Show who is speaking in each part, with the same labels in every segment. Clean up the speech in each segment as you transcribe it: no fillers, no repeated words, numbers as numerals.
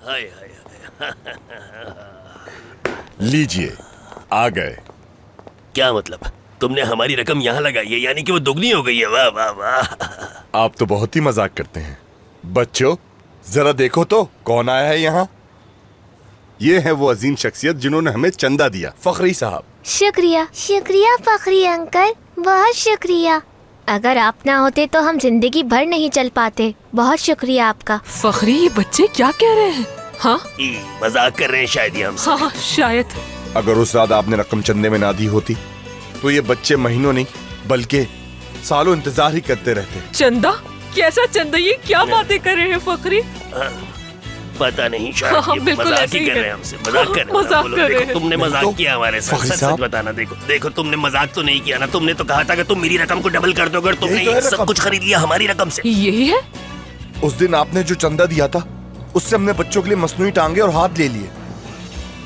Speaker 1: हाय हाय
Speaker 2: लीजिए, आ गए।
Speaker 1: क्या मतलब? तुमने हमारी रकम यहाँ लगाई है, यानी कि वो दुगनी हो गई है। वाह वाह वाह।
Speaker 2: आप तो बहुत ही मजाक करते हैं। बच्चों, जरा देखो तो कौन आया है यहाँ। ये है वो अजीम शख्सियत जिन्होंने हमें चंदा दिया, फखरी साहब।
Speaker 3: शुक्रिया शुक्रिया फखरी अंकल, बहुत शुक्रिया। अगर आप ना होते तो हम जिंदगी भर नहीं चल पाते। बहुत शुक्रिया आपका।
Speaker 4: फखरी, ये बच्चे क्या कह रहे हैं? हाँ
Speaker 1: मजाक कर रहे हैं शायद ये हमसे।
Speaker 4: हाँ शायद।
Speaker 2: अगर उस रात आपने रकम चंदे में ना दी होती तो ये बच्चे महीनों नहीं बल्कि सालों इंतजार ही करते रहते।
Speaker 4: चंदा? कैसा चंदा? ये क्या बातें कर रहे हैं फखरी?
Speaker 1: पता नहीं, शायद
Speaker 4: हाँ,
Speaker 1: ये
Speaker 4: बिल्कुल
Speaker 1: मजाक
Speaker 4: ऐसे
Speaker 1: ही
Speaker 4: ही
Speaker 1: कर रहे हैं हमसे। मजाक कर रहे हैं।
Speaker 4: मजाक
Speaker 1: बोलो,
Speaker 4: कर रहे
Speaker 1: देखो,
Speaker 4: हैं।
Speaker 1: तुमने मजाक
Speaker 2: तो
Speaker 1: किया हमारे साथ।
Speaker 2: फखरी
Speaker 1: सच सच
Speaker 2: साहब।
Speaker 1: बताना। देखो तुमने मजाक तो नहीं किया ना। तुमने तो कहा था कि तुम मेरी रकम को डबल कर दो अगर तुमने
Speaker 2: यही तो है
Speaker 1: ये सब
Speaker 2: रकम।
Speaker 1: कुछ खरीद लिया हमारी रकम से।
Speaker 4: यही है?
Speaker 2: उस दिन आपने जो चंदा दिया था उससे हमने बच्चों के लिए मसनूई टांगे और हाथ ले लिए।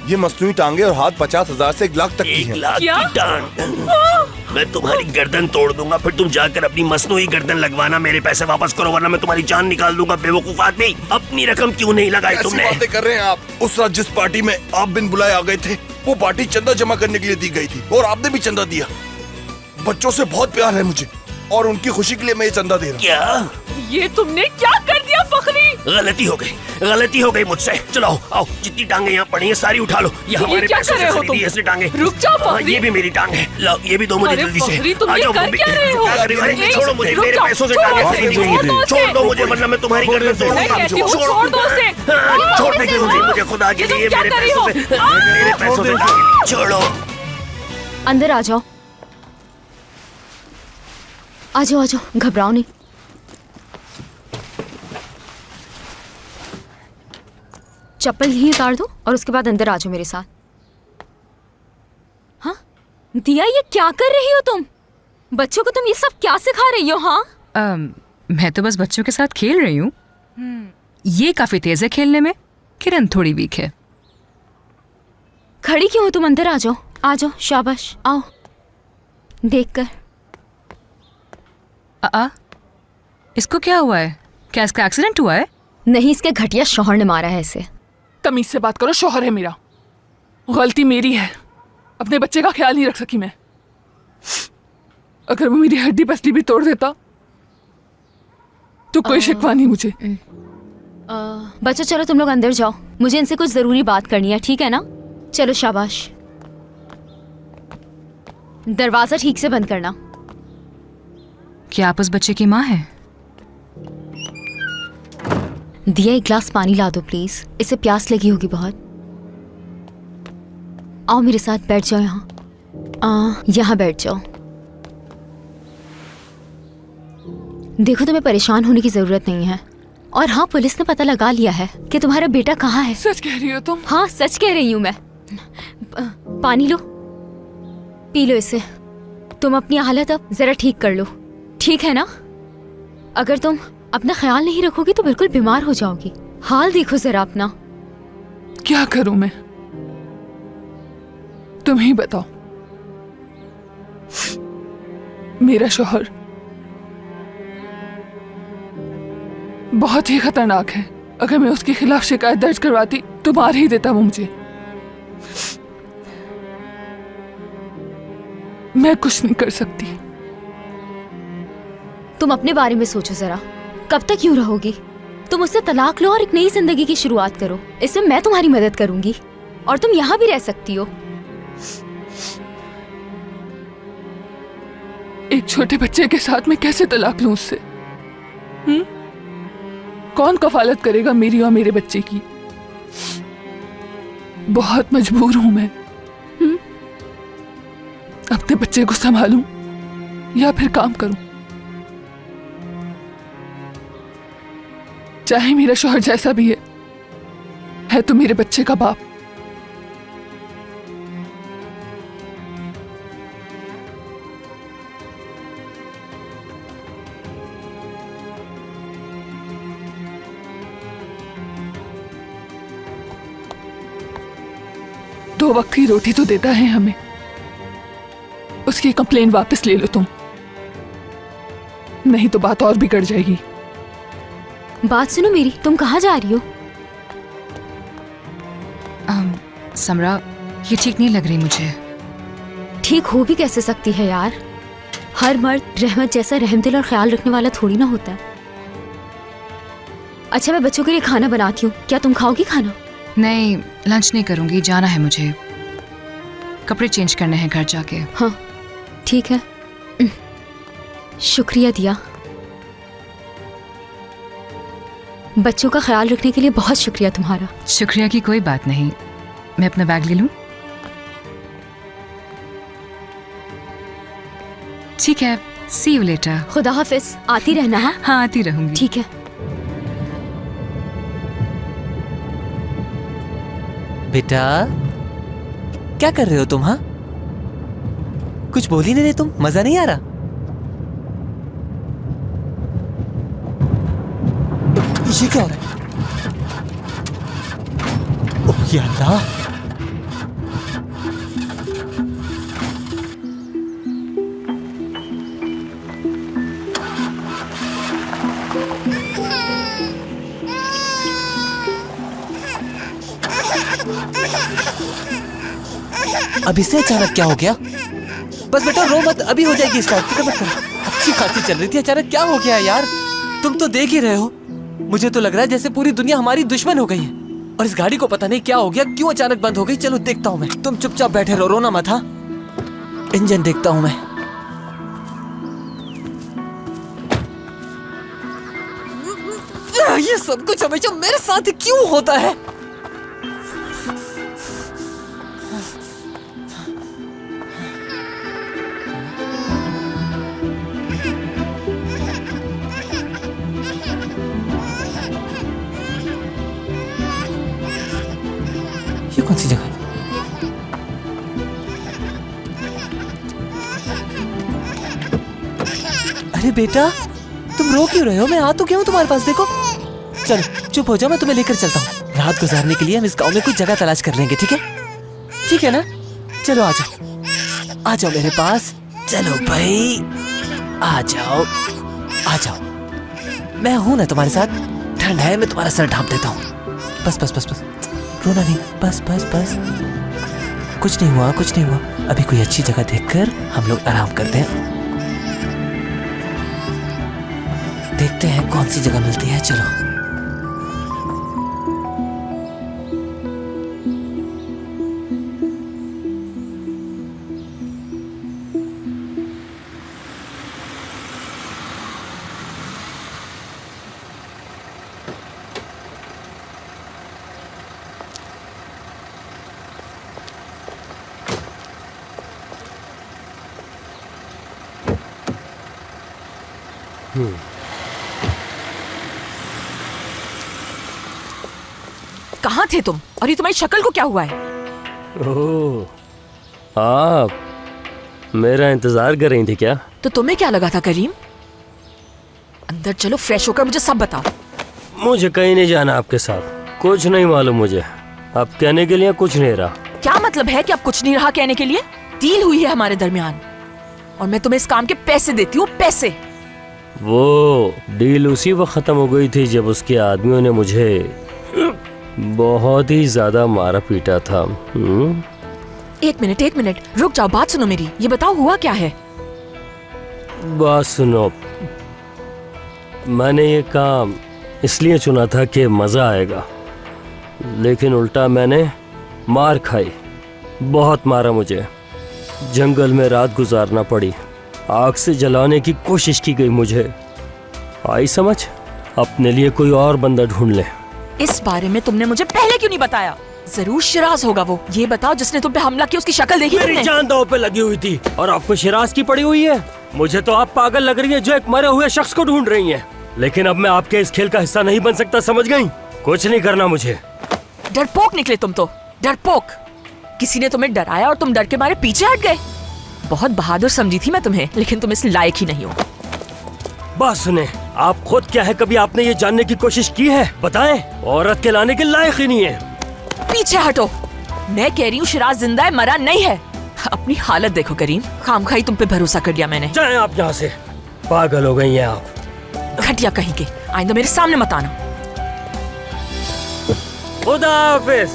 Speaker 2: ये मसनूई टांगे और हाथ 50,000 से 1 लाख तक की
Speaker 1: 1
Speaker 2: हैं।
Speaker 1: लाख
Speaker 4: क्या?
Speaker 1: की टांग? मैं तुम्हारी गर्दन तोड़ दूंगा, फिर तुम जाकर अपनी मसनूई गर्दन लगवाना। मेरे पैसे वापस करो वरना मैं तुम्हारी जान निकाल दूंगा। बेवकूफ आदमी, अपनी रकम क्यों नहीं लगाई
Speaker 2: कैसी
Speaker 1: तुमने?
Speaker 2: बातें कर रहे हैं आप? उस रात जिस पार्टी में आप बिन बुलाए आ गए थे वो पार्टी चंदा जमा करने के लिए दी गई थी और आपने भी चंदा दिया। बच्चों से बहुत प्यार है मुझे और उनकी खुशी के लिए मैं ये चंदा दे रहा हूँ।
Speaker 1: क्या
Speaker 4: ये तुमने क्या कर दिया फखरी?
Speaker 1: गलती हो गई मुझसे। चलो आओ, जितनी टांगे यहाँ पड़ी हैं सारी उठा लो। ये हमारे
Speaker 4: क्या
Speaker 1: पैसों
Speaker 4: कर
Speaker 1: से
Speaker 4: रहे हो
Speaker 1: खरीदी है इसने टांगे।
Speaker 4: रुक जाओ
Speaker 1: हाँ,
Speaker 4: फखरी।
Speaker 1: ये भी मेरी टांग है। लाओ ये भी दो मुझे
Speaker 4: अरे
Speaker 1: जल्दी से।
Speaker 4: फखरी, तुम
Speaker 1: आ
Speaker 4: ये
Speaker 1: जाओ,
Speaker 4: कर
Speaker 1: मम्मी।
Speaker 4: क्या रहे हो?
Speaker 1: क्या कर रही हो? अरे
Speaker 4: नहीं,
Speaker 1: छोड़ो मुझे,
Speaker 4: रुक
Speaker 1: मेरे
Speaker 4: जाओ,
Speaker 1: पैसों से
Speaker 4: छोड़ो
Speaker 1: टांगे
Speaker 4: उसे,
Speaker 1: खरीदी
Speaker 4: छोड़
Speaker 1: हुई
Speaker 4: दो
Speaker 1: हैं।
Speaker 4: उसे।
Speaker 1: छोड़ दो मुझे वरना मैं तुम्हारी गर्दन तोड़
Speaker 4: मैं
Speaker 1: दूंगा।
Speaker 4: कहती हूँ, छोड़ दो उसे।
Speaker 1: छोड़ दे मुझे खुदा के
Speaker 4: ये तुम
Speaker 1: लिए।
Speaker 4: क्या
Speaker 1: मेरे
Speaker 4: कर रही
Speaker 1: पैसों
Speaker 4: हो?
Speaker 1: से मेरे पैसों से टांगे छोड़ो।
Speaker 5: अंदर आ जाओ, आ जाओ, आ जाओ, घबराओ नहीं। चप्पल यहीं उतार दो और उसके बाद अंदर आ जाओ मेरे साथ। हाँ दिया, ये क्या कर रही हो तुम? बच्चों को तुम ये सब क्या सिखा रही हो? हाँ
Speaker 6: मैं तो बस बच्चों के साथ खेल रही हूँ। ये काफी तेज है खेलने में, किरण थोड़ी वीक है।
Speaker 5: खड़ी क्यों हो तुम? अंदर आ जाओ, आ जाओ, शाबाश, आओ। देखकर
Speaker 6: इसको क्या हुआ है? क्या इसका एक्सीडेंट हुआ है?
Speaker 5: नहीं, इसके घटिया शौहर ने मारा है इसे।
Speaker 4: तमीज से बात करो, शौहर है मेरा। गलती मेरी है, अपने बच्चे का ख्याल नहीं रख सकी मैं। अगर वो मेरी हड्डी पसली भी तोड़ देता तो कोई शिकवा नहीं मुझे।
Speaker 5: बच्चों चलो तुम लोग अंदर जाओ, मुझे इनसे कुछ जरूरी बात करनी है, ठीक है ना? चलो शाबाश। दरवाजा ठीक से बंद करना।
Speaker 6: क्या आप उस बच्चे की माँ हैं?
Speaker 5: दिया, एक ग्लास पानी ला दो प्लीज, इसे प्यास लगी होगी बहुत। आओ मेरे साथ, बैठ जाओ यहाँ। यहाँ बैठ जाओ। देखो, तुम्हें परेशान होने की जरूरत नहीं है। और हाँ, पुलिस ने पता लगा लिया है कि तुम्हारा बेटा कहाँ है।
Speaker 4: सच कह रही हो तुम?
Speaker 5: हाँ सच कह रही हूँ मैं। पानी लो, पी लो इसे। तुम अपनी हालत अब जरा ठीक कर लो, ठीक है ना? अगर तुम अपना ख्याल नहीं रखोगी तो बिल्कुल बीमार हो जाओगी। हाल देखो जरा अपना।
Speaker 4: क्या करूं मैं, तुम ही बताओ। मेरा शौहर बहुत ही खतरनाक है। अगर मैं उसके खिलाफ शिकायत दर्ज करवाती तो मार ही देता वो मुझे। मैं कुछ नहीं कर सकती।
Speaker 5: तुम अपने बारे में सोचो जरा, कब तक यूं रहोगी? तुम उससे तलाक लो और एक नई जिंदगी की शुरुआत करो। इसमें मैं तुम्हारी मदद करूंगी और तुम यहाँ भी रह सकती हो।
Speaker 4: एक छोटे बच्चे के साथ मैं कैसे तलाक लूं उससे? कौन कफालत करेगा मेरी और मेरे बच्चे की? बहुत मजबूर हूं मैं। अपने बच्चे को संभालूं या फिर काम करूं? चाहे मेरा शौहर जैसा भी है तो मेरे बच्चे का बाप। दो वक्त की रोटी तो देता है हमें। उसकी कंप्लेन वापस ले लो तुम, नहीं तो बात और बिगड़ जाएगी।
Speaker 5: बात सुनो मेरी, तुम कहाँ जा रही हो?
Speaker 6: समरा, ये ठीक नहीं लग रही मुझे।
Speaker 5: ठीक हो भी कैसे सकती है यार? हर मर्द रहमत जैसा रहमदिल और ख्याल रखने वाला थोड़ी ना होता है। अच्छा, मैं बच्चों के लिए खाना बनाती हूँ, क्या तुम खाओगी खाना?
Speaker 6: नहीं, लंच नहीं करूंगी, जाना है मुझे। कपड़े चेंज करने हैं घर जाके।
Speaker 5: हाँ ठीक है। शुक्रिया दिया, बच्चों का ख्याल रखने के लिए बहुत शुक्रिया तुम्हारा।
Speaker 6: शुक्रिया की कोई बात नहीं। मैं अपना बैग ले लूं? ठीक है, सी यू लेटर।
Speaker 5: खुदा हाफिज, आती रहना। हाँ
Speaker 6: हाँ, आती रहूंगी।
Speaker 5: ठीक है।
Speaker 7: बेटा, क्या कर रहे हो तुम? हाँ, कुछ बोल ही नहीं रहे तुम, मजा नहीं आ रहा? ये क्या हो रहा है? ओह या अल्लाह! अब इससे अचानक क्या हो गया? बस बेटा रो मत, अभी हो जाएगी स्टार्ट, फिक्र मत करो। अच्छी खासी चल रही थी, अचानक क्या हो गया यार? तुम तो देख ही रहे हो, मुझे तो लग रहा है जैसे पूरी दुनिया हमारी दुश्मन हो गई है। और इस गाड़ी को पता नहीं क्या हो गया, क्यों अचानक बंद हो गई। चलो देखता हूँ मैं, तुम चुपचाप बैठे रहो, रोना मत। हाँ, इंजन देखता हूँ मैं। ये सब कुछ हमेशा मेरे साथ क्यों होता है? ये कौन सी जगह है? अरे बेटा, तुम रो क्यों रहे हो? मैं आ तो क्यों तुम्हारे पास, देखो। चलो चुप हो जाओ, मैं तुम्हें लेकर चलता हूँ। रात गुजारने के लिए हम इस गांव में कुछ जगह तलाश कर लेंगे, ठीक है? ठीक है ना? चलो आ जाओ, आ जाओ मेरे पास। चलो भाई, आ जाओ, आ जाओ। मैं हूं ना तुम्हारे साथ। ठंड है, मैं तुम्हारा सर ढांप देता हूँ। बस बस बस बस, रोना नहीं, बस बस बस। कुछ नहीं हुआ, कुछ नहीं हुआ। अभी कोई अच्छी जगह देखकर हम लोग आराम करते हैं। देखते हैं कौन सी जगह मिलती है। चलो।
Speaker 8: कहाँ थे तुम? और ये तुम्हारी शक्ल को क्या हुआ है?
Speaker 9: ओह, आप मेरा इंतजार कर रही थी क्या?
Speaker 8: तो तुम्हें क्या लगा था करीम? अंदर चलो, फ्रेश होकर मुझे सब बताओ।
Speaker 9: मुझे कहीं नहीं जाना आपके साथ, कुछ नहीं मालूम मुझे। आप कहने के लिए कुछ नहीं रहा।
Speaker 8: क्या मतलब है कि अब कुछ नहीं रहा कहने के लिए? डील हुई है हमारे दरमियान और मैं तुम्हें इस काम के पैसे देती हूँ, पैसे।
Speaker 9: वो डील उसी वक्त खत्म हो गई थी जब उसके आदमियों ने मुझे बहुत ही ज्यादा मारा पीटा था।
Speaker 8: एक मिनट, रुक जाओ, बात सुनो मेरी। ये बताओ हुआ क्या है?
Speaker 9: बात सुनो, मैंने ये काम इसलिए चुना था कि मजा आएगा, लेकिन उल्टा मैंने मार खाई। बहुत मारा मुझे, जंगल में रात गुजारना पड़ी, आग से जलाने की कोशिश की गई मुझे। आई समझ, अपने लिए कोई और बंदा ढूंढ ले।
Speaker 8: इस बारे में तुमने मुझे पहले क्यों नहीं बताया? जरूर शिराज होगा वो। ये बताओ जिसने तुम पे हमला किया, उसकी शक्ल देखी
Speaker 9: मेरी
Speaker 8: तुमने?
Speaker 9: जान दांव पे लगी हुई थी और आपको शिराज की पड़ी हुई है। मुझे तो आप पागल लग रही है जो एक मरे हुए शख्स को ढूंढ रही हैं। लेकिन अब मैं आपके इस खेल का हिस्सा नहीं बन सकता, समझ गई? कुछ नहीं करना मुझे।
Speaker 8: डरपोक निकले तुम तो, डरपोक। किसी ने तुम्हें डराया और तुम डर के मारे पीछे हट गए। बहुत बहादुर समझी थी मैं तुम्हें, लेकिन तुम इस लायक ही नहीं हो।
Speaker 9: बात सुने, आप खुद क्या है, कभी आपने ये जानने की कोशिश की है? बताएं, औरत के लाने के लायक ही नहीं है।
Speaker 8: पीछे हटो, मैं कह रही हूँ शिराज जिंदा है, मरा नहीं है। अपनी हालत देखो करीम, खामखाई तुम पे भरोसा कर लिया मैंने।
Speaker 9: जाएं आप यहाँ से, पागल हो गई हैं आप।
Speaker 8: घटिया कहीं के, आइंदा मेरे सामने मत आना।
Speaker 9: खुदा हाफिज।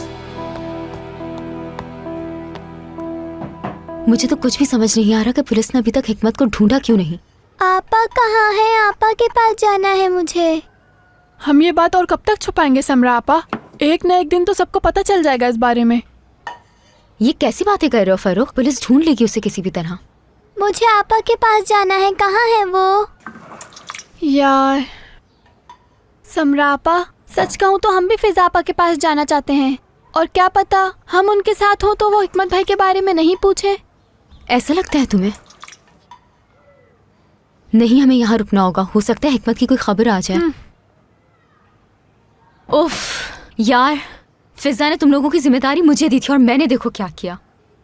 Speaker 5: मुझे तो कुछ भी समझ नहीं आ रहा कि पुलिस ने अभी तक हिकमत को ढूंढा क्यों नहीं।
Speaker 3: आपा कहाँ है? आपा के पास जाना है मुझे।
Speaker 10: हम ये बात और कब तक छुपाएंगे समरा आपा? एक न एक दिन तो सबको पता चल जाएगा इस बारे में।
Speaker 5: ये कैसी बातें कर रहे हो फरूख? पुलिस ढूंढ लेगी उसे किसी भी तरह।
Speaker 3: मुझे आपा के पास जाना है। कहाँ है वो?
Speaker 10: यार समरा आपा, सच कहूँ तो हम भी फिजा आपा के पास जाना चाहते हैं, और क्या पता हम उनके साथ हो तो वो हिकमत भाई के बारे में नहीं पूछे।
Speaker 5: ऐसा लगता है तुम्हें? नहीं, हमें यहाँ रुकना होगा। हो सकता है हिकमत की कोई खबर आ जाए। उफ यार, फिजा ने तुम लोगों की जिम्मेदारी मुझे दी थी और मैंने देखो क्या किया।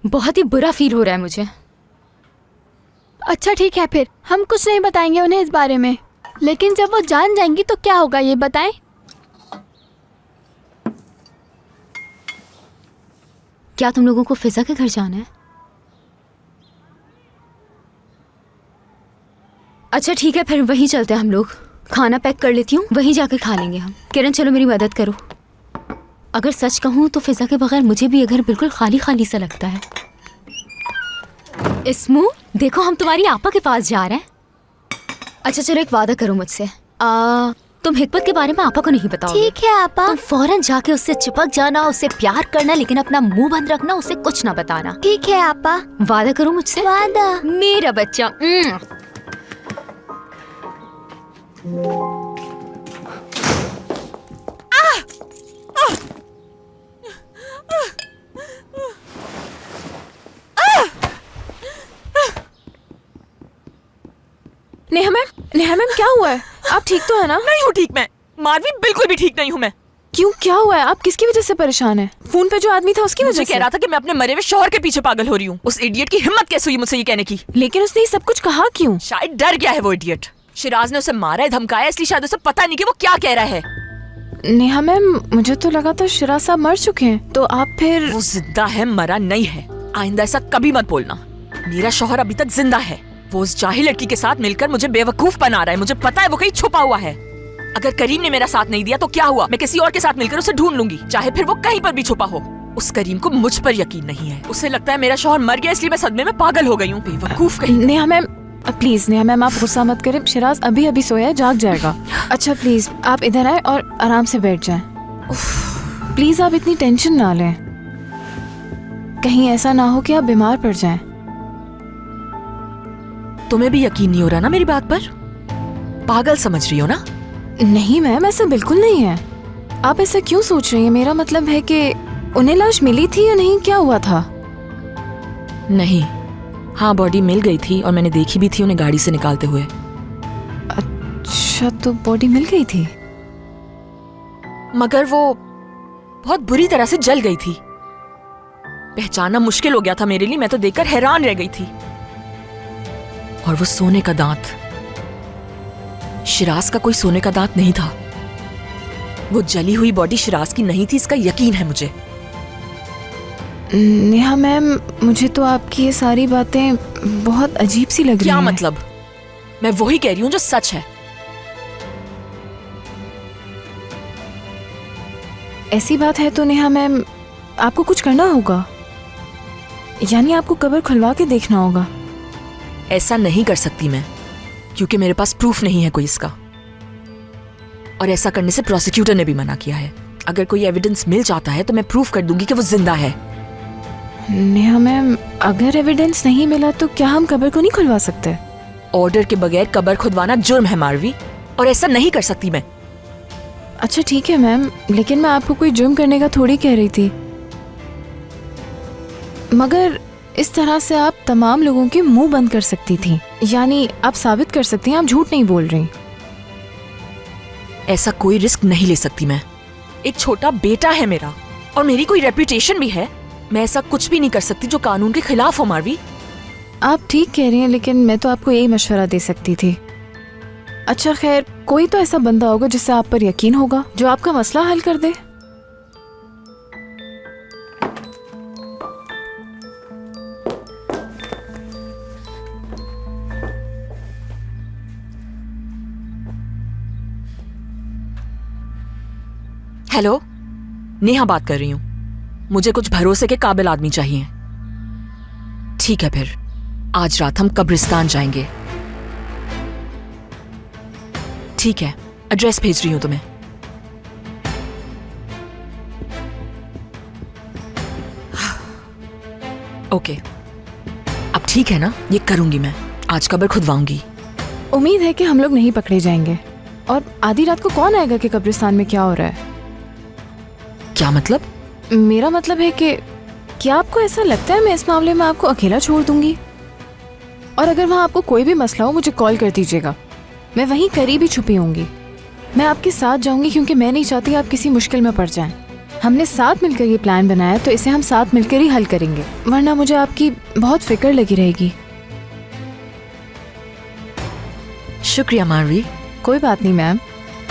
Speaker 5: बहुत ही बुरा फील हो रहा है मुझे।
Speaker 10: अच्छा ठीक है, फिर हम कुछ नहीं बताएंगे उन्हें इस बारे में, लेकिन जब वो जान जाएंगी तो क्या होगा ये बताएं?
Speaker 5: क्या तुम लोगों को फिजा के घर जाना है? अच्छा ठीक है, फिर वहीं चलते हैं हम लोग। खाना पैक कर लेती हूँ, वहीं जाके खा लेंगे हम। किरण चलो मेरी मदद करो। अगर सच कहूँ तो फिजा के बगैर मुझे भी ये घर बिल्कुल खाली खाली सा लगता है। इस्मू, देखो हम तुम्हारी आपा के पास जा रहे हैं। अच्छा चलो एक वादा करो मुझसे, तुम हिकमत के बारे में आपा को नहीं बताओगे?
Speaker 3: ठीक है आपा।
Speaker 5: तुम फौरन जाके उससे चिपक जाना, उससे प्यार करना, लेकिन अपना मुंह बंद रखना, उसे कुछ ना बताना।
Speaker 3: ठीक है आपा।
Speaker 5: वादा करो मुझसे?
Speaker 3: वादा।
Speaker 5: मेरा बच्चा।
Speaker 10: नेहा मैम क्या हुआ है? आप ठीक तो है ना?
Speaker 8: नहीं हूँ ठीक मैं। मारवी, बिल्कुल भी ठीक नहीं हूँ मैं।
Speaker 10: क्यों, क्या हुआ है? आप किसकी वजह से परेशान हैं? फोन पे जो आदमी था उसकी वजह
Speaker 8: मुझे
Speaker 10: से?
Speaker 8: कह रहा था कि मैं अपने मरे हुए शौहर के पीछे पागल हो रही हूँ। उस इडियट की हिम्मत कैसे हुई मुझसे ये कहने की?
Speaker 10: लेकिन उसने ये सब कुछ कहा क्यों?
Speaker 8: शायद डर गया है वो इडियट। शिराज ने उसे मारा है, धमकाया, इसलिए शायद उसे पता नहीं कि वो क्या कह रहा है।
Speaker 10: नेहा मैम, मुझे तो लगा था शिराज साहब मर चुके हैं, तो आप फिर?
Speaker 8: वो जिंदा है, मरा नहीं है। आइंदा ऐसा कभी मत बोलना। मेरा शौहर अभी तक जिंदा है। वो उस जाहिल लड़की के साथ मिलकर मुझे बेवकूफ बना रहा है। मुझे पता है वो कहीं छुपा हुआ है। अगर करीम ने मेरा साथ नहीं दिया तो क्या हुआ? मैं किसी और के साथ मिलकर उसे ढूंढ लूंगी, चाहे फिर वो कहीं पर भी छुपा हो। उस करीम को मुझ पर यकीन नहीं है। उसे लगता है मेरा शौहर मर गया, इसलिए मैं सदमे में पागल हो गई हूँ। बेवकूफ कहीं।
Speaker 10: Neha ma'am please, Neha ma'am आप गुस्सा मत करें। शिराज अभी अभी सोया है, जाग जाएगा। अच्छा प्लीज आप इधर आए और आराम से बैठ जाएं। प्लीज आप इतनी टेंशन ना लें, कहीं ऐसा ना हो कि आप बीमार पड़ जाएं।
Speaker 8: तुम्हें भी यकीन नहीं हो रहा ना मेरी बात पर? पागल समझ रही हो ना?
Speaker 10: नहीं मैम, ऐसा बिल्कुल नहीं है। आप ऐसा क्यों सोच रही हैं? मेरा मतलब है कि उन्हें लाश मिली थी या नहीं, क्या हुआ था?
Speaker 8: नहीं, हाँ बॉडी मिल गई थी और मैंने देखी भी थी उन्हें गाड़ी से निकालते हुए।
Speaker 10: अच्छा, तो बॉडी मिल गई थी,
Speaker 8: मगर वो बहुत बुरी तरह से जल गई थी। पहचानना मुश्किल हो गया था मेरे लिए। मैं तो देखकर हैरान रह गई थी। और वो सोने का दांत, शिराज का कोई सोने का दांत नहीं था। वो जली हुई बॉडी शिराज की नहीं थी, इसका यकीन है मुझे।
Speaker 10: नेहा मैम मुझे तो आपकी ये सारी बातें बहुत अजीब सी लग रही हैं।
Speaker 8: क्या मतलब? मैं वही कह रही हूँ जो सच है।
Speaker 10: ऐसी बात है तो नेहा मैम आपको कुछ करना होगा, यानी आपको कब्र खुलवा के देखना होगा।
Speaker 8: ऐसा नहीं कर सकती मैं, क्योंकि मेरे पास प्रूफ नहीं है कोई इसका, और ऐसा करने से प्रोसिक्यूटर ने भी मना किया है। अगर कोई एविडेंस मिल जाता है तो मैं प्रूफ कर दूंगी कि वो जिंदा है।
Speaker 10: नेहा मैम अगर एविडेंस नहीं मिला तो क्या हम कब्र को नहीं खुलवा सकते?
Speaker 8: ऑर्डर के बगैर कब्र खुदवाना जुर्म है मारवी, और ऐसा नहीं कर सकती मैं।
Speaker 10: अच्छा ठीक है मैम, लेकिन मैं आपको कोई जुर्म करने का थोड़ी कह रही थी। मगर इस तरह से आप तमाम लोगों के मुंह बंद कर सकती थी, यानी आप साबित कर सकती हैं आप झूठ नहीं बोल रही।
Speaker 8: ऐसा कोई रिस्क नहीं ले सकती मैं। एक छोटा बेटा है मेरा, और मेरी कोई रेपुटेशन भी है। मैं ऐसा कुछ भी नहीं कर सकती जो कानून के खिलाफ हो मारवी।
Speaker 10: आप ठीक कह रही हैं, लेकिन मैं तो आपको यही मशवरा दे सकती थी। अच्छा खैर, कोई तो ऐसा बंदा होगा जिससे आप पर यकीन होगा, जो आपका मसला हल कर दे।
Speaker 8: हेलो, नेहा बात कर रही हूँ। मुझे कुछ भरोसे के काबिल आदमी चाहिए। ठीक है फिर, आज रात हम कब्रिस्तान जाएंगे। ठीक है, एड्रेस भेज रही हूँ तुम्हें। ओके, अब ठीक है ना, ये करूंगी मैं, आज कब्र खुदवाऊंगी।
Speaker 10: उम्मीद है कि हम लोग नहीं पकड़े जाएंगे। और आधी रात को कौन आएगा कि कब्रिस्तान में क्या हो रहा है?
Speaker 8: क्या मतलब?
Speaker 10: मेरा मतलब है कि क्या आपको ऐसा लगता है मैं इस मामले में आपको अकेला छोड़ दूंगी? और अगर वहाँ आपको कोई भी मसला हो मुझे कॉल कर दीजिएगा, मैं वहीं करीब ही छुपी होंगी। मैं आपके साथ जाऊंगी क्योंकि मैं नहीं चाहती आप किसी मुश्किल में पड़ जाएं। हमने साथ मिलकर ये प्लान बनाया तो इसे हम साथ मिलकर ही हल करेंगे, वरना मुझे आपकी बहुत फिक्र लगी रहेगी।
Speaker 8: शुक्रिया मानवी।
Speaker 10: कोई बात नहीं मैम,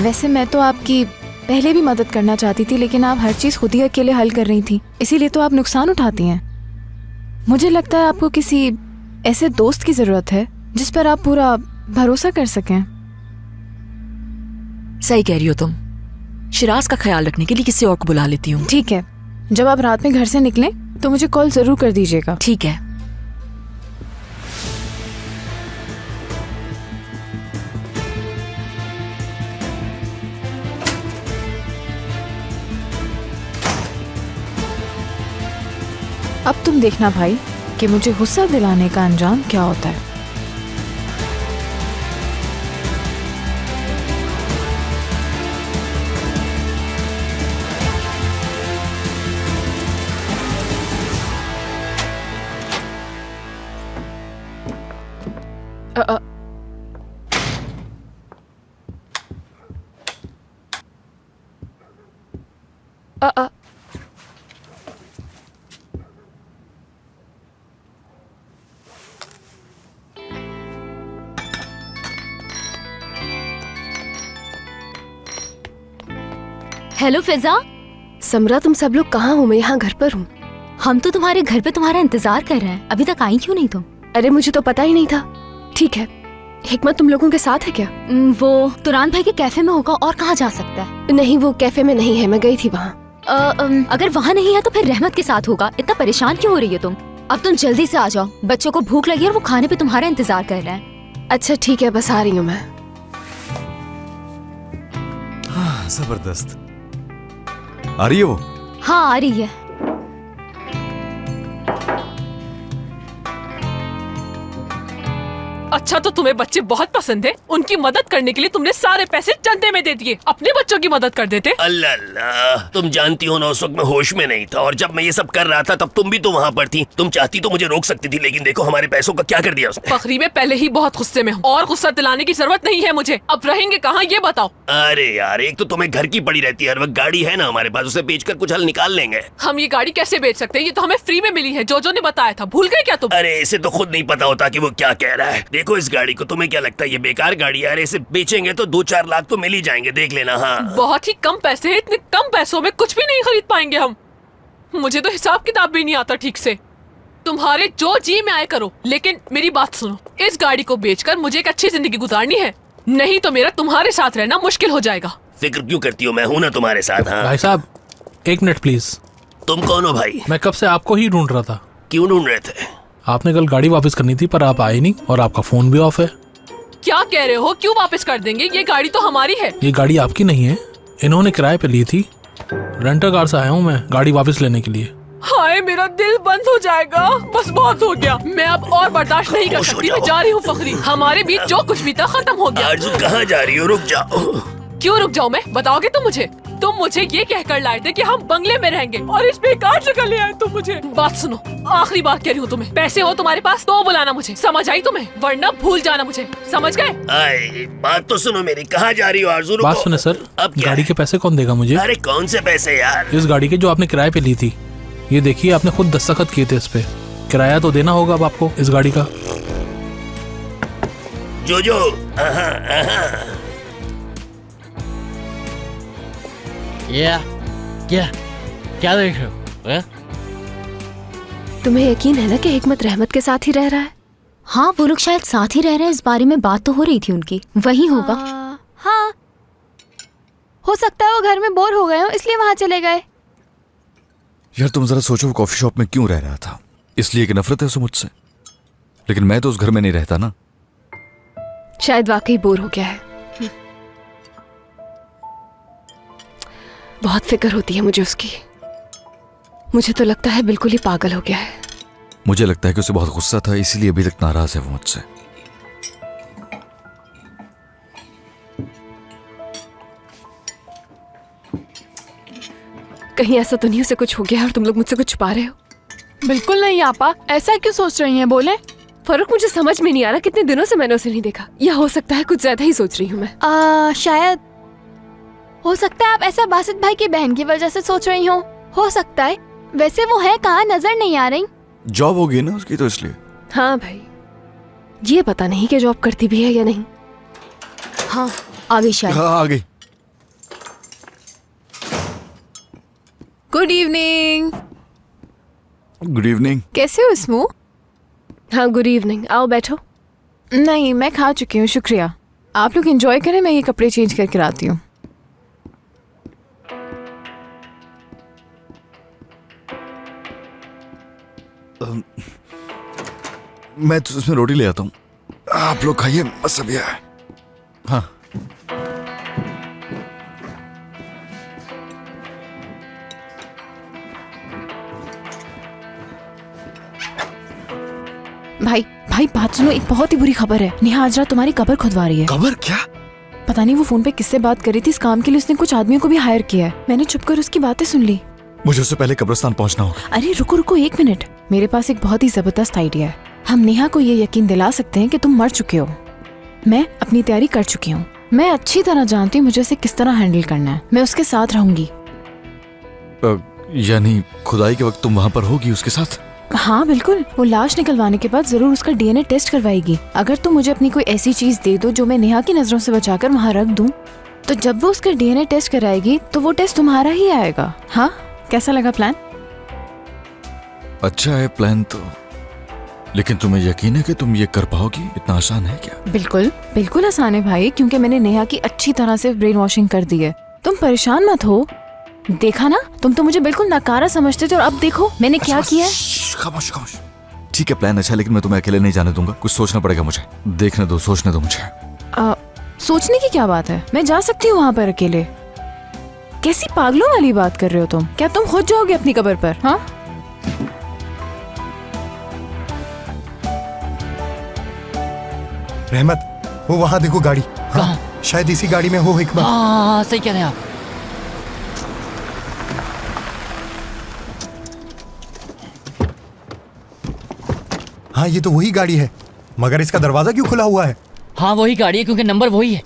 Speaker 10: वैसे मैं तो आपकी पहले भी मदद करना चाहती थी, लेकिन आप हर चीज़ खुद ही अकेले हल कर रही थी, इसीलिए तो आप नुकसान उठाती हैं। मुझे लगता है आपको किसी ऐसे दोस्त की ज़रूरत है जिस पर आप पूरा भरोसा कर सकें।
Speaker 8: सही कह रही हो तुम। शिराज का ख्याल रखने के लिए किसी और को बुला लेती हूँ।
Speaker 10: ठीक है, जब आप रात में घर से निकलें तो मुझे कॉल ज़रूर कर दीजिएगा।
Speaker 8: ठीक है।
Speaker 10: अब तुम देखना भाई कि मुझे गुस्सा दिलाने का अंजाम क्या होता है।
Speaker 5: हेलो फिजा।
Speaker 11: समरा, तुम सब लोग कहाँ हो? मैं यहाँ घर पर हूँ।
Speaker 5: हम तो तुम्हारे घर पे तुम्हारा इंतजार कर रहे हैं, अभी तक आई क्यों नहीं तुम?
Speaker 11: अरे मुझे तो पता ही नहीं था। ठीक है, हिकमत तुम लोगों के साथ है क्या?
Speaker 5: वो तुरान भाई के कैफे में होगा, और कहाँ जा सकता है?
Speaker 11: नहीं, वो कैफे में नहीं है, मैं गई थी वहाँ।
Speaker 5: अगर वहाँ नहीं है तो फिर रहमत के साथ होगा। इतना परेशान क्यों हो रही हो तुम? अब तुम जल्दी से आ जाओ, बच्चों को भूख लगी और वो खाने पे तुम्हारा इंतजार कर रहे हैं।
Speaker 11: अच्छा ठीक है, बस आ रही हूँ मैं।
Speaker 12: हाँ, जबरदस्त। आ रही है वो?
Speaker 5: हाँ आ रही है।
Speaker 8: अच्छा, तो तुम्हें बच्चे बहुत पसंद है। उनकी मदद करने के लिए तुमने सारे पैसे चंदे में दे दिए। अपने बच्चों की मदद कर देते।
Speaker 1: अल्लाह अल्लाह, तुम जानती हो ना, उस वक्त मैं होश में नहीं था, और जब मैं ये सब कर रहा था तब तुम भी तो वहाँ पर थी। तुम चाहती तो मुझे रोक सकती थी, लेकिन देखो हमारे पैसों का क्या कर दिया उसने।
Speaker 8: फखरी, में पहले ही बहुत गुस्से में हूँ और गुस्सा दिलाने की जरूरत नहीं है मुझे। अब रहेंगे कहाँ ये बताओ।
Speaker 1: अरे यार, एक तो तुम्हें घर की पड़ी रहती है हर वक्त, गाड़ी है ना हमारे पास, उसे बेचकर कुछ हल निकाल लेंगे।
Speaker 8: हम ये गाड़ी कैसे बेच सकते हैं? ये तो हमें फ्री में मिली है, जो ने बताया था। भूल गए क्या तुम?
Speaker 1: अरे इसे तो खुद नहीं पता होता कि वो क्या कह रहा है। देखो इस गाड़ी को, तुम्हें क्या लगता है ये बेकार गाड़ी है? अरे इसे बेचेंगे तो 2-4 लाख तो मिल ही जाएंगे, देख लेना। हाँ,
Speaker 8: बहुत ही कम पैसे हैं, इतने कम पैसों में कुछ भी नहीं खरीद पाएंगे हम। मुझे तो हिसाब किताब भी नहीं आता ठीक से। तुम्हारे जो जी में आए करो, लेकिन मेरी बात सुनो। इस गाड़ी को बेचकर मुझे एक अच्छी जिंदगी गुजारनी है, नहीं तो मेरा तुम्हारे साथ रहना मुश्किल हो जाएगा।
Speaker 1: फिक्र क्यों करती हो, मैं हूँ ना तुम्हारे साथ। हाँ
Speaker 13: भाई साहब, 1 मिनट प्लीज।
Speaker 1: तुम कौन हो भाई?
Speaker 13: मैं कब से आपको ही ढूंढ रहा था।
Speaker 1: क्यों ढूंढ रहे थे?
Speaker 13: आपने कल गाड़ी वापस करनी थी पर आप आए नहीं, और आपका फोन भी ऑफ है।
Speaker 8: क्या कह रहे हो? क्यों वापस कर देंगे? ये गाड़ी तो हमारी है।
Speaker 13: ये गाड़ी आपकी नहीं है, इन्होंने किराए पे ली थी। रेंटर कार से आया हूँ मैं गाड़ी वापस लेने के लिए।
Speaker 8: हाय, मेरा दिल बंद हो जाएगा। बस बहुत हो गया, मैं अब और बर्दाश्त नहीं कर सकती। मैं जा रही हूँ फखरी, हमारे बीच जो कुछ भी था खत्म हो गया।
Speaker 1: आरज़ू कहाँ जा रही हो? रुक जाओ।
Speaker 8: क्यों रुक जाऊँ मैं? बताओगे तुम मुझे? तुम मुझे ये कहकर लाए थे कि हम बंगले में रहेंगे, और इस बेकार जगह ले आए तुम मुझे। बात सुनो, आखिरी बात कह रही हूँ तुम्हें। पैसे हो तुम्हारे पास तो बुलाना मुझे, समझ आई तुम्हें? वरना भूल जाना मुझे, समझ गए?
Speaker 1: बात तो सुनो मेरी, कहाँ जा रही हो आरज़ू?
Speaker 13: बात सुने सर,
Speaker 1: अब
Speaker 13: गाड़ी के पैसे कौन देगा मुझे?
Speaker 1: अरे कौन से पैसे यार?
Speaker 13: इस गाड़ी के जो आपने किराए पे ली थी। ये देखिए, आपने खुद दस्तखत किए थे इस पे। किराया तो देना होगा अब आपको इस गाड़ी का।
Speaker 1: जो
Speaker 7: क्या देख रहे हो?
Speaker 11: तुम्हें यकीन है ना कि हिकमत रहमत के साथ ही रह रहा है?
Speaker 5: हाँ, वो लोग शायद साथ ही रह रहे हैं, इस बारे में बात तो हो रही थी उनकी। वही होगा।
Speaker 3: हाँ, हो सकता है वो घर में बोर हो गए हो इसलिए वहाँ चले गए।
Speaker 12: यार तुम जरा सोचो, वो कॉफी शॉप में क्यों रह रहा था? इसलिए कि नफरत है उसे मुझसे? लेकिन मैं तो उस घर में नहीं रहता ना।
Speaker 11: शायद वाकई बोर हो गया है। बहुत फिक्र होती है मुझे उसकी। मुझे तो लगता है बिल्कुल ही पागल हो गया है।
Speaker 12: मुझे लगता है कि उसे बहुत गुस्सा था, इसीलिए अभी तक नाराज है वो मुझसे।
Speaker 11: कहीं ऐसा तो नहीं उसे कुछ हो गया और तुम लोग मुझसे कुछ छुपा रहे हो?
Speaker 10: बिल्कुल नहीं आपा, ऐसा क्यों सोच रही हैं, बोले।
Speaker 11: फर्क मुझे समझ में नहीं आ रहा, कितने दिनों से मैंने उसे नहीं देखा। या हो सकता है कुछ ज्यादा ही सोच रही हूँ मैं।
Speaker 14: शायद हो सकता है आप ऐसा बासित भाई की बहन की वजह से सोच रही हो सकता है। वैसे वो है कहाँ, नजर नहीं आ रही।
Speaker 12: जॉब हो गई ना उसकी, तो इसलिए।
Speaker 11: हाँ भाई, ये पता नहीं कि जॉब करती भी है या नहीं।
Speaker 14: हाँ आ गई शायद।
Speaker 12: हाँ आ गई।
Speaker 10: Good evening.
Speaker 12: Good evening.
Speaker 10: कैसे हो स्मू?
Speaker 11: हाँ गुड इवनिंग, आओ बैठो।
Speaker 10: नहीं, मैं खा चुकी हूँ, शुक्रिया। आप लोग एंजॉय करें, मैं ये कपड़े चेंज करके लाती हूँ।
Speaker 12: मैं तो उसमें रोटी ले आता हूँ, आप लोग खाइए, बस अभी आया। हाँ
Speaker 10: भाई भाई बात सुनो, एक बहुत ही बुरी खबर है। नेहा आज रात तुम्हारी कब्र खुदवा रही है।
Speaker 12: कब्र? क्या?
Speaker 10: पता नहीं वो फोन पे किससे बात कर रही थी। इस काम के लिए उसने कुछ आदमियों को भी हायर किया है। मैंने छुपकर उसकी बातें सुन ली।
Speaker 12: मुझे उससे पहले कब्रिस्तान पहुंचना होगा।
Speaker 10: अरे रुको रुको 1 मिनट, मेरे पास एक बहुत ही जबरदस्त आइडिया है। हम नेहा को ये यकीन दिला सकते हैं कि तुम मर चुके हो। मैं अपनी तैयारी कर चुकी हूँ। मैं अच्छी तरह जानती हूँ मुझे उसे किस तरह हैंडल करना है। मैं उसके साथ रहूंगी।
Speaker 12: यानी खुदाई के वक्त तुम वहाँ पर होगी उसके साथ?
Speaker 10: हाँ बिल्कुल। वो लाश निकलवाने के बाद जरूर उसका डीएनए टेस्ट करवाएगी। अगर तुम मुझे अपनी कोई ऐसी चीज दे दो जो मैं नेहा की नजरों से बचाकर वहाँ रख दूँ, तो जब वो उसका डीएनए टेस्ट कराएगी तो वो टेस्ट तुम्हारा ही आएगा। हाँ, कैसा लगा प्लान?
Speaker 12: अच्छा है प्लान तो, लेकिन तुम्हें यकीन है कि तुम ये कर पाओगी? इतना आसान है क्या?
Speaker 10: बिल्कुल बिल्कुल आसान है भाई, क्योंकि मैंने नेहा की अच्छी तरह से ब्रेन वॉशिंग कर दी है। तुम परेशान मत हो। देखा ना, तुम तो मुझे बिल्कुल नकारा समझते थे और अब देखो मैंने क्या किया है।
Speaker 12: खामोश खामोश। ठीक है प्लान अच्छा, लेकिन मैं तुम्हें अकेले नहीं जाने दूंगा। कुछ सोचना पड़ेगा मुझे। देखने दो, सोचने दो मुझे।
Speaker 10: सोचने की क्या बात है, मैं जा सकती हूँ वहाँ पर अकेले। कैसी पागलों वाली बात कर रहे हो तुम? क्या तुम खुद जाओगे अपनी कब्र पर? हाँ
Speaker 15: रहमत, वो वहाँ देखो गाड़ी। हाँ, शायद इसी गाड़ी में हो हिकमत।
Speaker 16: हाँ सही कह रहे हैं आप।
Speaker 15: हाँ ये तो वही गाड़ी है, मगर इसका दरवाजा क्यों खुला हुआ है?
Speaker 16: हाँ वही गाड़ी है, क्योंकि नंबर वही है।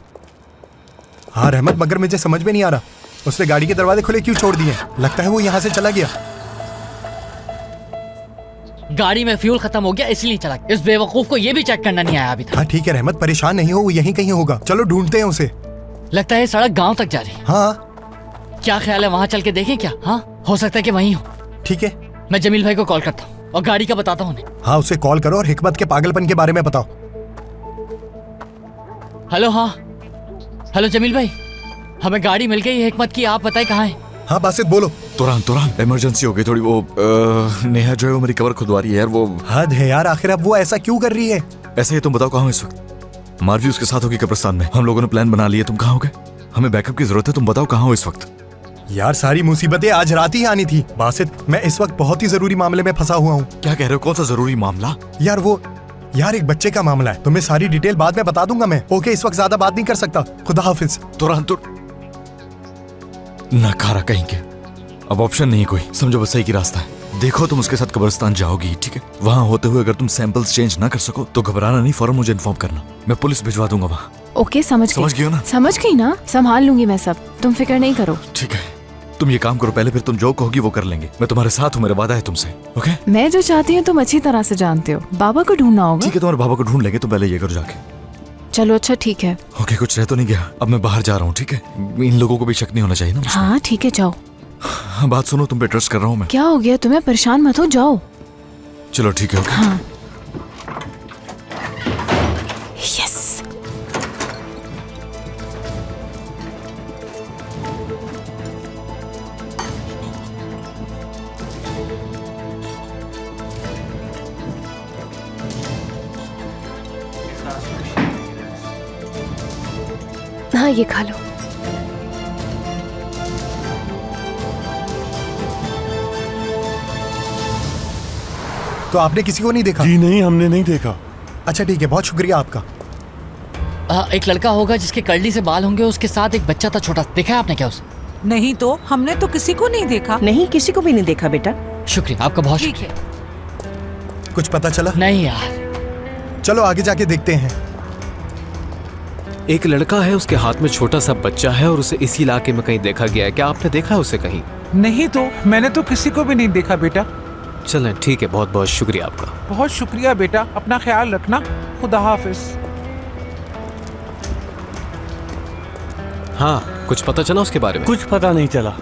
Speaker 15: हाँ रहमत, मगर मुझे समझ में नहीं आ रहा उसने गाड़ी के दरवाजे खुले क्यों छोड़ दिए। लगता है वो यहाँ से चला गया।
Speaker 16: गाड़ी में फ्यूल खत्म हो गया इसलिए चला गया। इस बेवकूफ को ये भी चेक करना नहीं आया अभी तक।
Speaker 15: हाँ ठीक है रहमत, परेशान नहीं हो, वो यहीं कहीं होगा। चलो ढूंढते हैं उसे।
Speaker 16: लगता है सड़क गांव तक जा रही है।
Speaker 15: हाँ
Speaker 16: क्या ख्याल है, वहाँ चल के देखें क्या? हाँ हो सकता है कि वहीं हो।
Speaker 15: ठीक है,
Speaker 16: मैं जमील भाई को कॉल करता हूँ और गाड़ी का बताता हूँ उन्हें।
Speaker 15: हाँ उसे कॉल करो और हिकमत के पागलपन के बारे में बताओ।
Speaker 16: हेलो, हाँ हेलो जमील भाई, हमें गाड़ी मिल गई है हिकमत की, आप बताए कहाँ है?
Speaker 15: हाँ बासित बोलो।
Speaker 12: तुरंत इमरजेंसी हो गई थोड़ी। वो नेहा जो है वो मेरी कब्र खुदवा रही है यार। वो
Speaker 15: हद है यार, आखिर अब वो ऐसा क्यों कर रही है?
Speaker 12: ऐसा ही तुम बताओ कहाँ हो इस वक्त? मारवी उसके साथ होगी कब्रिस्तान में। हम लोगों ने प्लान बना लिया, तुम कहाँ हो गए? हमें बैकअप की जरूरत है, तुम बताओ कहाँ हो इस वक्त?
Speaker 15: यार सारी मुसीबतें आज रात ही आनी थी बासित। मैं इस वक्त बहुत ही जरूरी मामले में फंसा हुआ हूँ।
Speaker 12: क्या कह रहे हो? कौन सा जरूरी मामला?
Speaker 15: यार एक बच्चे का मामला है। तुम्हें सारी डिटेल बाद में बता दूंगा मैं। ओके, इस वक्त ज्यादा बात नहीं कर सकता। खुदा हाफिज।
Speaker 12: तुरंत नकारा कहेंगे। अब ऑप्शन नहीं कोई, समझो बस सही की रास्ता है। देखो तुम उसके साथ कब्रिस्तान जाओगी, ठीक है? वहाँ होते हुए अगर तुम सैंपल्स चेंज ना कर सको तो घबराना नहीं, फौरन मुझे इन्फॉर्म करना। मैं पुलिस भिजवा दूंगा वहाँ।
Speaker 10: ओके समझ
Speaker 12: गई हो ना?
Speaker 10: समझ गई ना, संभाल लूंगी मैं सब, तुम फिक्र नहीं करो।
Speaker 12: ठीक है, तुम ये काम करो पहले, फिर तुम जो कहोगी वो कर लेंगे। मैं तुम्हारे साथ हूँ, मेरा वादा है तुमसे। ओके?
Speaker 10: मैं जो चाहती हूँ तुम अच्छी तरह से जानते हो। बाबा को ढूंढना होगा।
Speaker 12: ठीक है, तुम्हारे बाबा को ढूंढ लेंगे, तुम पहले ये करो जाके।
Speaker 10: चलो अच्छा ठीक है।
Speaker 12: ओके, कुछ रह तो नहीं गया? अब मैं बाहर जा रहा हूँ, ठीक है? इन लोगों को भी शक नहीं होना चाहिए ना।
Speaker 10: हाँ ठीक है, जाओ।
Speaker 12: बात सुनो, तुम पे ट्रस्ट कर रहा हूँ मैं।
Speaker 10: क्या हो गया तुम्हें? परेशान मत हो, जाओ।
Speaker 12: चलो ठीक है।
Speaker 10: हाँ यस।
Speaker 11: हाँ, ये खा लो।
Speaker 15: तो आपने किसी को नहीं देखा?
Speaker 17: जी नहीं, हमने नहीं देखा।
Speaker 15: अच्छा ठीक है, बहुत शुक्रिया आपका।
Speaker 16: एक लड़का होगा जिसके कर्ली से बाल होंगे, उसके साथ एक बच्चा था छोटा, देखा है आपने क्या उसे?
Speaker 8: नहीं तो हमने तो किसी को नहीं देखा।
Speaker 18: नहीं, किसी को भी नहीं देखा बेटा।
Speaker 16: शुक्रिया आपका, बहुत
Speaker 8: ठीक है।
Speaker 15: कुछ पता चला?
Speaker 16: नहीं यार।
Speaker 15: चलो आगे जाके देखते हैं।
Speaker 19: एक लड़का है, उसके हाथ में छोटा सा बच्चा है और उसे इसी इलाके में कहीं देखा गया है। क्या आपने देखा है उसे कहीं?
Speaker 20: नहीं तो मैंने तो किसी को भी नहीं देखा बेटा।
Speaker 19: चलें ठीक है, बहुत बहुत शुक्रिया आपका।
Speaker 20: बहुत शुक्रिया बेटा, अपना ख्याल रखना। खुदा हाफिज।
Speaker 19: हाँ, कुछ पता चला उसके बारे में?
Speaker 17: कुछ पता नहीं चला।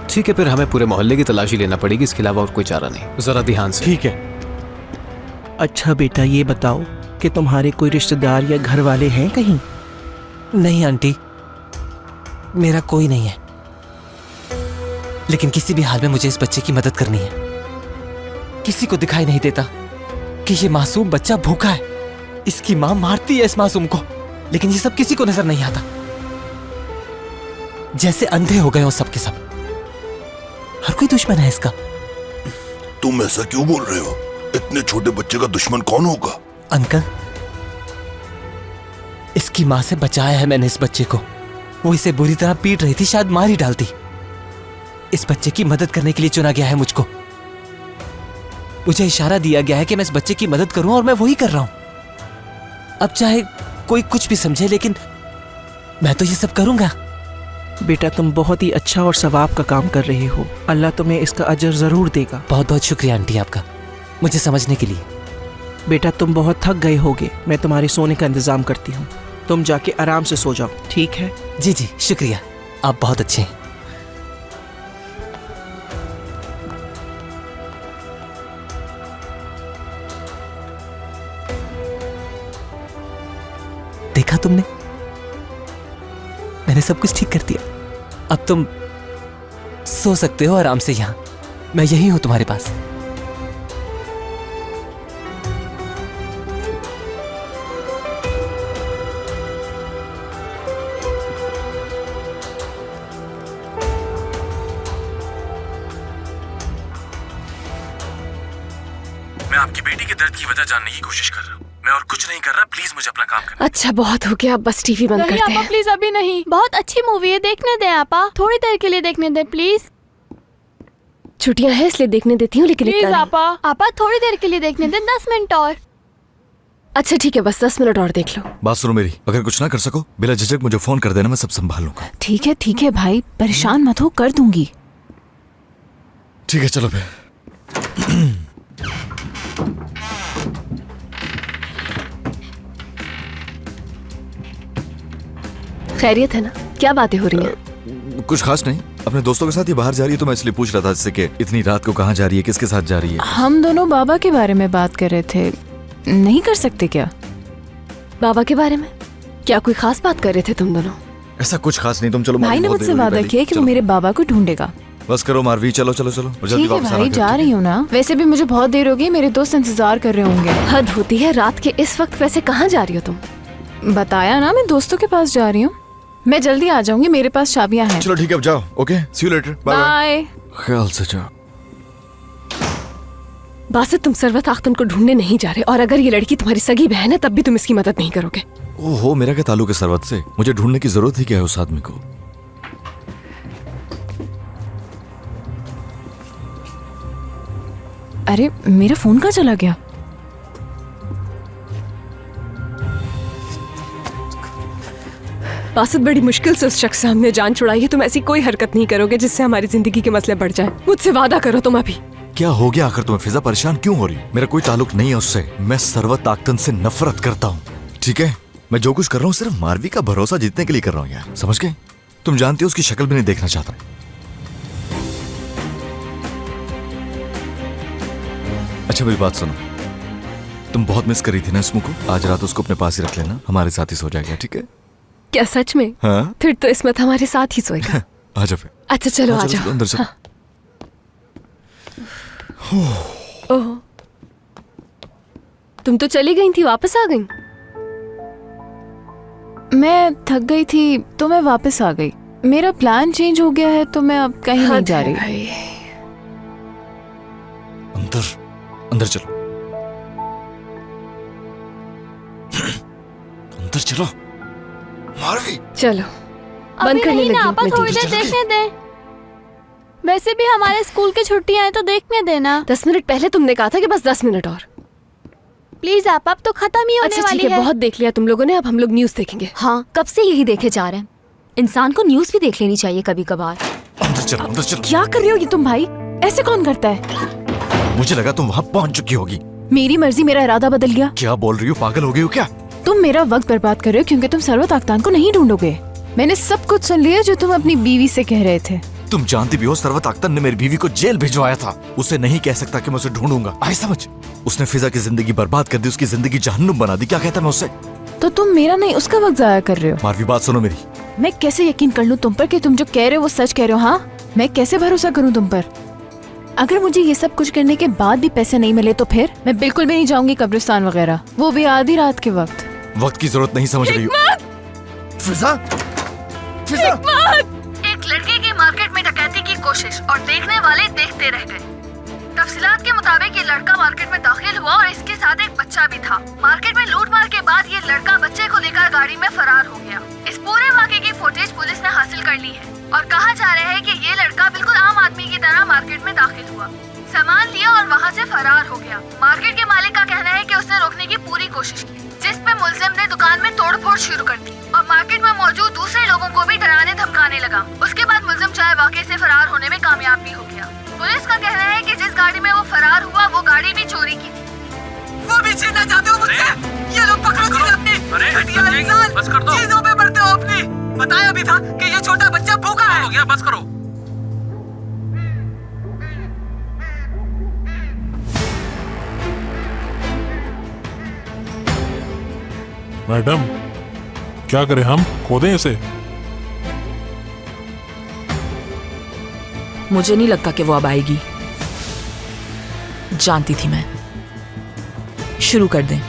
Speaker 19: ठीक है, फिर हमें पूरे मोहल्ले की तलाशी लेना पड़ेगी, इसके अलावा और कोई चारा नहीं। जरा ध्यान से।
Speaker 17: ठीक है।
Speaker 18: अच्छा बेटा, ये बताओ कि तुम्हारे कोई रिश्तेदार या घर वाले हैं कहीं?
Speaker 7: नहीं आंटी, मेरा कोई नहीं है, लेकिन किसी भी हाल में मुझे इस बच्चे की मदद करनी है। किसी को दिखाई नहीं देता कि ये मासूम बच्चा भूखा है, इसकी मां मारती है इस मासूम को, लेकिन ये सब किसी को नजर नहीं आता। जैसे अंधे हो गए हो सब के सब। हर कोई दुश्मन है इसका।
Speaker 2: तुम ऐसा क्यों बोल रहे हो? इतने छोटे बच्चे का दुश्मन कौन होगा?
Speaker 7: अंकल, इसकी मां से बचाया है मैंने इस बच्चे को। वो इसे बुरी तरह पीट रही थी, शायद मार ही डालती। इस बच्चे की मदद करने के लिए चुना गया है मुझको। मुझे इशारा दिया गया है कि मैं इस बच्चे की मदद करूं और मैं वही कर रहा हूं। अब चाहे कोई कुछ भी समझे, लेकिन मैं तो ये सब करूंगा।
Speaker 18: बेटा, तुम बहुत ही अच्छा और सवाब का काम कर रहे हो। अल्लाह तुम्हें इसका अजर जरूर देगा।
Speaker 7: बहुत बहुत शुक्रिया आंटी आपका, मुझे समझने के लिए।
Speaker 18: बेटा, तुम बहुत थक गए होगे, मैं तुम्हारे सोने का इंतजाम करती हूँ। तुम जाके आराम से सो जाओ, ठीक है?
Speaker 7: जी जी शुक्रिया, आप बहुत अच्छे हैं। देखा तुमने, मैंने सब कुछ ठीक कर दिया। अब तुम सो सकते हो आराम से। यहां मैं यही हूं तुम्हारे पास।
Speaker 19: मैं आपकी बेटी के दर्द की वजह जानने की कोशिश कर रहा हूँ। मैं और कुछ नहीं कर रहा, प्लीज मुझे अपना काम करना।
Speaker 11: अच्छा बहुत हो गया, अब बस टीवी बंद करते हैं।
Speaker 14: प्लीज अभी नहीं, बहुत अच्छी मूवी है, देखने दें आपा। थोड़ी देर के लिए देखने दें प्लीज।
Speaker 11: छुट्टियां हैं इसलिए देखने देती हूँ, लेकिन
Speaker 14: प्लीज
Speaker 11: इतना नहीं।
Speaker 14: आपा थोड़ी देर के लिए देखने दें, 10 मिनट और।
Speaker 11: अच्छा ठीक है, बस 10 मिनट और देख लो।
Speaker 12: बात सुनो मेरी, अगर कुछ ना कर सको बिला झिझक मुझे फोन कर देना, मैं सब संभाल लूंगा।
Speaker 10: ठीक है भाई, परेशान मत हो, कर दूंगी।
Speaker 12: ठीक है चलो फिर।
Speaker 11: खैरियत है ना? क्या बातें हो रही हैं?
Speaker 12: कुछ खास नहीं, अपने दोस्तों के साथ ही बाहर जा रही है, तो मैं इसलिए पूछ रहा था इससे कि इतनी रात को कहाँ जा रही है, किसके साथ जा रही है?
Speaker 10: हम दोनों बाबा के बारे में बात कर रहे थे, नहीं कर सकते क्या?
Speaker 11: बाबा के बारे में? क्या कोई खास बात कर रहे थे तुम दोनों?
Speaker 12: ऐसा कुछ खास नहीं, तुम चलो।
Speaker 10: भाई ने मुझसे वादा किया कि वो मेरे बाबा को ढूंढेगा।
Speaker 12: बस करो मारवी, चलो चलो चलो, जल्दी
Speaker 10: ठीक है
Speaker 12: वापस
Speaker 10: भाई,
Speaker 12: आना।
Speaker 10: जा रही हूँ ना। वैसे भी मुझे बहुत देर हो गई, मेरे दोस्त इंतजार कर रहे होंगे।
Speaker 11: हद होती है, रात के इस वक्त वैसे कहाँ जा रही हो तुम?
Speaker 10: बताया ना, मैं दोस्तों के पास जा रही हूँ। मैं जल्दी आ जाऊंगी, मेरे पास चाबियां हैं।
Speaker 12: चलो ठीक है, अब जाओ। Okay, see you later, bye
Speaker 10: bye.
Speaker 12: ख्याल से जाओ।
Speaker 11: बासित, तुम सरवत आख्तन को ढूंढने नहीं जा रहे, और अगर ये लड़की तुम्हारी सगी बहन है तब भी तुम इसकी मदद नहीं करोगे।
Speaker 12: ओहो, मेरा क्या ताल्लुक है सरवत से? मुझे ढूंढने की जरूरत ही क्या है उस आदमी को?
Speaker 10: अरे मेरा फोन कहाँ चला गया?
Speaker 11: बासित, बड़ी मुश्किल से उस शख्स से हमने जान छुड़ाई है। तुम ऐसी कोई हरकत नहीं करोगे जिससे हमारी जिंदगी के मसले बढ़ जाए। मुझसे वादा करो तुम अभी।
Speaker 12: क्या हो गया आखिर तुम्हें? फिजा परेशान क्यों हो रही? मेरा कोई ताल्लुक नहीं है उससे। मैं सरवत आख्तन से नफरत करता हूँ, ठीक है? मैं जो कुछ कर रहा हूँ सिर्फ मारवी का भरोसा जीतने के लिए कर रहा हूँ यार, समझ गए? तुम जानती हो उसकी शक्ल भी नहीं देखना चाहता। अच्छा मेरी बात सुनो, तुम बहुत मिस कर रही थी ना इसमू को। आज रात उसको अपने पास ही रख लेना, हमारे साथ ही सो जाएगा, ठीक है?
Speaker 11: क्या सच में?
Speaker 12: हाँ?
Speaker 11: फिर तो इसमत हमारे साथ ही सोएगा।
Speaker 12: आ जाओ फिर।
Speaker 11: अच्छा चलो आ जाओ।
Speaker 12: अंदर चलो।
Speaker 11: ओह, तुम तो चली गई थी, वापस आ गई?
Speaker 10: मैं थक गई थी तो मैं वापस आ गई। मेरा प्लान चेंज हो गया है तो मैं अब कहीं नहीं जा रही।
Speaker 12: अंदर अंदर चलो, अंदर चलो। मारवी
Speaker 11: चलो
Speaker 14: अभी
Speaker 11: बंद करने
Speaker 14: नहीं
Speaker 11: लगी
Speaker 14: ना,
Speaker 11: हूँ
Speaker 14: आपा
Speaker 11: अपने
Speaker 14: थोड़ी
Speaker 11: टीवी।
Speaker 14: देर देखने दे। वैसे भी हमारे स्कूल की छुट्टियां हैं तो देखने देना।
Speaker 11: 10 मिनट पहले तुमने कहा था कि बस 10 मिनट और।
Speaker 14: प्लीज आप, अब तो खत्म ही होने
Speaker 11: अच्छा ठीक
Speaker 14: वाली
Speaker 11: है, बहुत देख लिया तुम लोगों ने, अब हम लोग न्यूज देखेंगे।
Speaker 5: हाँ, कब से यही देखे जा रहे हैं। इंसान को न्यूज भी देख लेनी चाहिए कभी कभार।
Speaker 12: अंदर चलो, अंदर चलो।
Speaker 10: क्या कर रही हो ये तुम भाई? ऐसे कौन करता है?
Speaker 12: मुझे लगा तुम वहाँ पहुँच चुकी होगी।
Speaker 10: मेरी मर्जी, मेरा इरादा बदल गया।
Speaker 12: क्या बोल रही हो, पागल हो गई हो क्या?
Speaker 10: तुम मेरा वक्त बर्बाद कर रहे हो क्योंकि तुम सर्वत आख्तान को नहीं ढूंढोगे। मैंने सब कुछ सुन लिया जो तुम अपनी बीवी से कह रहे थे।
Speaker 12: तुम जानती भी हो सर्वत अख्तर ने मेरी बीवी को जेल भिजवाया था। उसे नहीं कह सकता कि मैं उसे ढूंढूंगा। आई समझ? उसने फिजा की जिंदगी बर्बाद कर दी, उसकी जिंदगी जहन्नुम बना दी। क्या कहता मैं उससे?
Speaker 10: तो तुम मेरा नहीं उसका वक्त जाया कर रहे हो।
Speaker 12: मारवी बात सुनो मेरी।
Speaker 10: मैं कैसे यकीन कर लूं तुम पर कि तुम जो कह रहे हो वो सच कह रहे हो? हाँ, मैं कैसे भरोसा करूं तुम पर? अगर मुझे ये सब कुछ करने के बाद भी पैसे नहीं मिले तो फिर मैं बिल्कुल भी नहीं जाऊंगी कब्रिस्तान वगैरह, वो भी आधी रात के वक्त।
Speaker 12: वक्त की जरूरत नहीं समझ रही हो।
Speaker 2: फिजा, फिजा।
Speaker 21: एक लड़के की मार्केट में डकैती की कोशिश और देखने वाले देखते रह गए। तफसीलात के मुताबिक ये लड़का मार्केट में दाखिल हुआ और इसके साथ एक बच्चा भी था। मार्केट में लूटमार के बाद ये लड़का बच्चे को लेकर गाड़ी में फरार हो गया। इस पूरे वाक़े की फुटेज पुलिस ने हासिल कर ली है और कहा जा रहा है कि ये लड़का बिल्कुल आम आदमी की तरह मार्केट में दाखिल हुआ, सामान लिया और वहाँ से फरार हो गया। मार्केट के मालिक का कहना है कि उसने रोकने की पूरी कोशिश की, जिस पे मुलजिम ने दुकान में तोड़फोड़ शुरू कर दी और मार्केट में मौजूद दूसरे लोगों को भी डराने धमकाने लगा। उसके बाद मुलजिम चाहे वाक़े से फरार होने में कामयाब भी हो गया। पुलिस का कहना है कि जिस गाड़ी में वो फरार हुआ वो गाड़ी भी चोरी की थी।
Speaker 22: वो भी छीनना चाहते हो मुझसे? ये लोग पकड़ो चीजें अपनी। घटिया इंसान, चीजों पे पड़ते हो अपनी। बताया भी था कि ये छोटा बच्चा भूखा है। हो गया, बस करो।
Speaker 13: मैडम क्या करें हम? खोदें इसे?
Speaker 8: मुझे नहीं लगता कि वो अब आएगी। जानती थी मैं। शुरू कर दें।